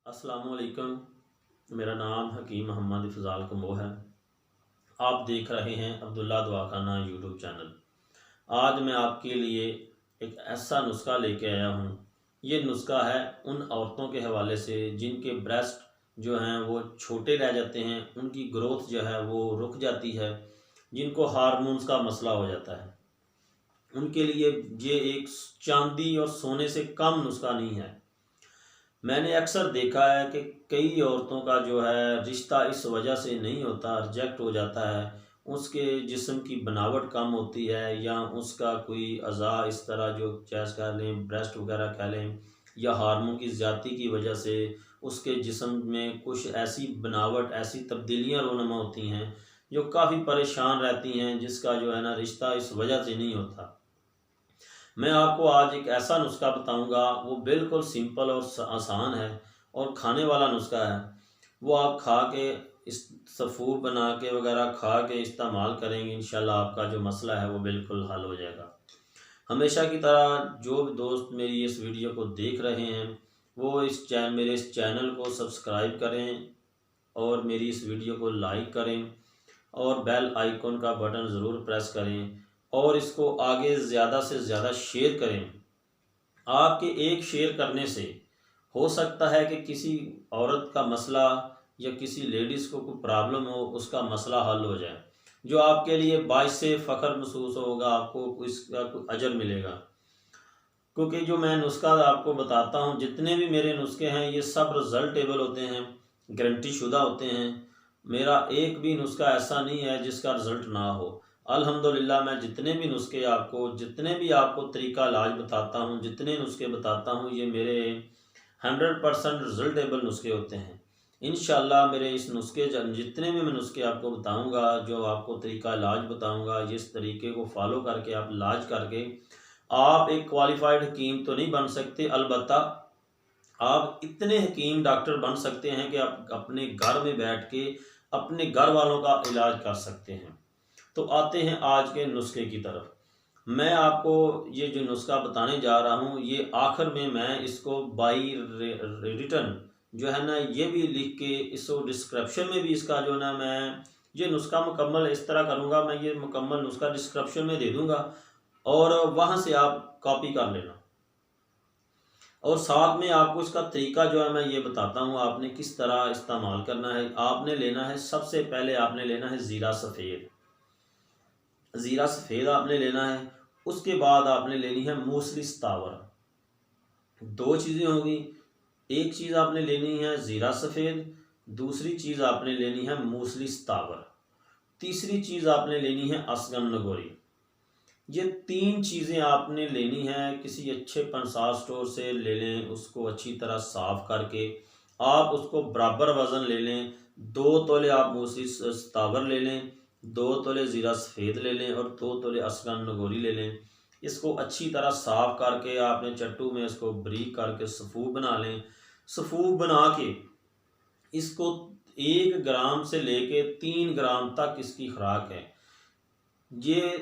अस्सलाम वालेकुम। मेरा नाम हकीम मोहम्मद फ़ज़ाल कमो है। आप देख रहे हैं अब्दुल्ला दवाखाना यूट्यूब चैनल। आज मैं आपके लिए एक ऐसा नुस्खा लेके आया हूँ। ये नुस्खा है उन औरतों के हवाले से जिनके ब्रेस्ट जो हैं वो छोटे रह जाते हैं, उनकी ग्रोथ जो है वो रुक जाती है, जिनको हार्मोन्स का मसला हो जाता है। उनके लिए ये एक चांदी और सोने से कम नुस्खा नहीं है। मैंने अक्सर देखा है कि कई औरतों का जो है रिश्ता इस वजह से नहीं होता, रिजेक्ट हो जाता है। उसके जिस्म की बनावट कम होती है या उसका कोई अज़ा इस तरह जो चेस्ट कह लें, ब्रेस्ट वगैरह कह लें, या हार्मोन की ज़्यादती की वजह से उसके जिस्म में कुछ ऐसी बनावट, ऐसी तब्दीलियाँ रोनमा होती हैं जो काफ़ी परेशान रहती हैं, जिसका जो है ना रिश्ता इस वजह से नहीं होता। मैं आपको आज एक ऐसा नुस्खा बताऊंगा, वो बिल्कुल सिंपल और आसान है और खाने वाला नुस्खा है। वो आप खा के इस सफ़ूर बना के वगैरह खा के इस्तेमाल करेंगे, इंशाल्लाह आपका जो मसला है वो बिल्कुल हल हो जाएगा। हमेशा की तरह जो भी दोस्त मेरी इस वीडियो को देख रहे हैं वो मेरे इस चैनल को सब्सक्राइब करें और मेरी इस वीडियो को लाइक करें और बेल आइकन का बटन ज़रूर प्रेस करें और इसको आगे ज़्यादा से ज़्यादा शेयर करें। आपके एक शेयर करने से हो सकता है कि किसी औरत का मसला या किसी लेडीज़ को कोई प्रॉब्लम हो, उसका मसला हल हो जाए, जो आपके लिए बाइस से फ़ख्र महसूस होगा, आपको इसका कोई अजर मिलेगा। क्योंकि जो मैं नुस्खा आपको बताता हूँ, जितने भी मेरे नुस्खे हैं ये सब रिजल्टेबल होते हैं, गारंटी शुदा होते हैं। मेरा एक भी नुस्खा ऐसा नहीं है जिसका रिज़ल्ट ना हो। अल्हम्दुलिल्लाह मैं जितने भी आपको तरीका इलाज बताता हूँ, जितने नुस्खे बताता हूँ, ये मेरे 100% रिजल्टेबल नुस्खे होते हैं। इंशाल्लाह मेरे इस नुस्खे जितने भी मैं नुस्खे आपको बताऊँगा, जो आपको तरीका इलाज बताऊँगा, इस तरीके को फॉलो करके आप इलाज करके आप एक क्वालिफाइड हकीम तो नहीं बन सकते, अलबत्ता आप इतने हकीम डॉक्टर बन सकते हैं कि आप अपने घर में बैठ के अपने घर वालों का इलाज कर सकते हैं। तो आते हैं आज के नुस्खे की तरफ। मैं आपको ये जो नुस्खा बताने जा रहा हूँ, ये आखिर में मैं इसको बाई रिटर्न जो है ना ये भी लिख के इसको डिस्क्रिप्शन में भी इसका जो ना मैं ये नुस्खा मुकम्मल इस तरह करूँगा, मैं ये मुकम्मल नुस्खा डिस्क्रिप्शन में दे दूँगा और वहाँ से आप कॉपी कर लेना। और साथ में आपको इसका तरीका जो है मैं ये बताता हूँ, आपने किस तरह इस्तेमाल करना है। आपने लेना है, सबसे पहले आपने लेना है ज़ीरा सफ़ेद। ज़ीरा सफ़ेद आपने लेना है। उसके बाद आपने लेनी है मूसली सतावर। दो चीज़ें होगी, एक चीज़ आपने लेनी है ज़ीरा सफ़ेद, दूसरी चीज़ आपने लेनी है मूसली सतावर, तीसरी चीज़ आपने लेनी है असगन नगोरी। ये तीन चीज़ें आपने लेनी है। किसी अच्छे पंसार स्टोर से ले लें, उसको अच्छी तरह साफ़ करके आप उसको बराबर वज़न ले लें। 2 तोले आप मूसली सतावर ले लें, 2 तोले ज़ीरा सफ़ेद ले लें और 2 तोले असगन नगोरी ले लें। इसको अच्छी तरह साफ़ करके आपने चट्टू में इसको बारीक करके सफ़ूफ बना लें। सफ़ूफ बना के इसको 1 ग्राम से लेके 3 ग्राम तक इसकी खुराक है। ये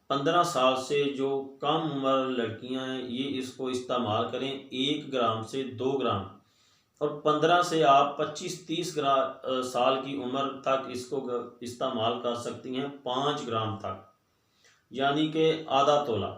15 साल से जो कम उम्र लड़कियां हैं ये इसको इस्तेमाल करें 1 ग्राम से 2 ग्राम, और 15 से आप 25-30 साल की उम्र तक इसको इस्तेमाल कर सकती हैं 5 ग्राम तक, यानी कि आधा तोला।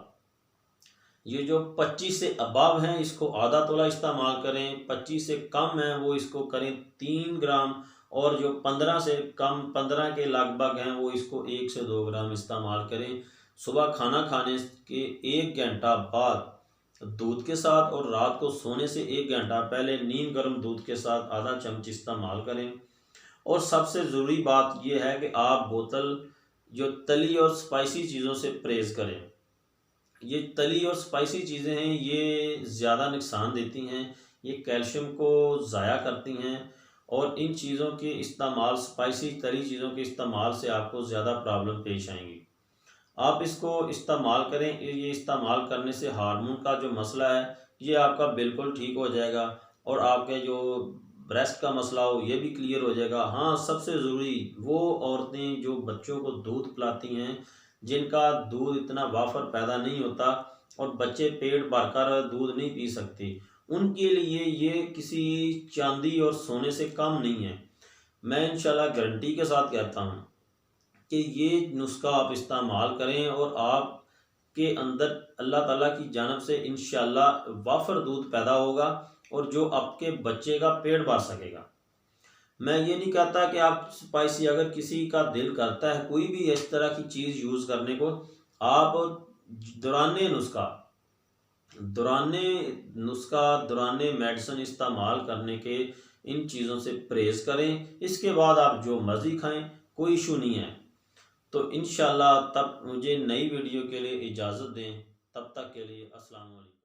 ये जो 25 से अबव हैं इसको आधा तोला इस्तेमाल करें, 25 से कम हैं वो इसको करें 3 ग्राम, और जो 15 से कम 15 के लगभग हैं वो इसको 1 से 2 ग्राम इस्तेमाल करें। सुबह खाना खाने के 1 घंटा बाद दूध के साथ और रात को सोने से 1 घंटा पहले नीम गर्म दूध के साथ आधा चम्मच इस्तेमाल करें। और सबसे ज़रूरी बात यह है कि आप बोतल जो तली और स्पाइसी चीज़ों से परहेज़ करें। ये तली और स्पाइसी चीज़ें हैं ये ज़्यादा नुकसान देती हैं, ये कैल्शियम को ज़ाया करती हैं, और इन चीज़ों के इस्तेमाल, स्पाइसी तली चीज़ों के इस्तेमाल से आपको ज़्यादा प्रॉब्लम पेश आएंगी। आप इसको इस्तेमाल करें, ये इस्तेमाल करने से हार्मोन का जो मसला है ये आपका बिल्कुल ठीक हो जाएगा, और आपके जो ब्रेस्ट का मसला हो ये भी क्लियर हो जाएगा। हाँ, सबसे ज़रूरी वो औरतें जो बच्चों को दूध पिलाती हैं, जिनका दूध इतना वाफर पैदा नहीं होता और बच्चे पेट भरकर दूध नहीं पी सकते, उन के लिए ये किसी चांदी और सोने से कम नहीं है। मैं इंशाल्लाह गारंटी के साथ कहता हूँ कि ये नुस्खा आप इस्तेमाल करें और आपके अंदर अल्लाह ताला की जानब से इंशाल्लाह वाफर दूध पैदा होगा और जो आपके बच्चे का पेट भर सकेगा। मैं ये नहीं कहता कि आप स्पाइसी, अगर किसी का दिल करता है कोई भी इस तरह की चीज़ यूज़ करने को, आप दौराने मेडिसिन इस्तेमाल करने के इन चीज़ों से परहेज़ करें। इसके बाद आप जो मर्ज़ी खाएं, कोई इशू नहीं है। तो इंशाल्लाह तब मुझे नई वीडियो के लिए इजाज़त दें। तब तक के लिए अस्सलाम वालेकुम।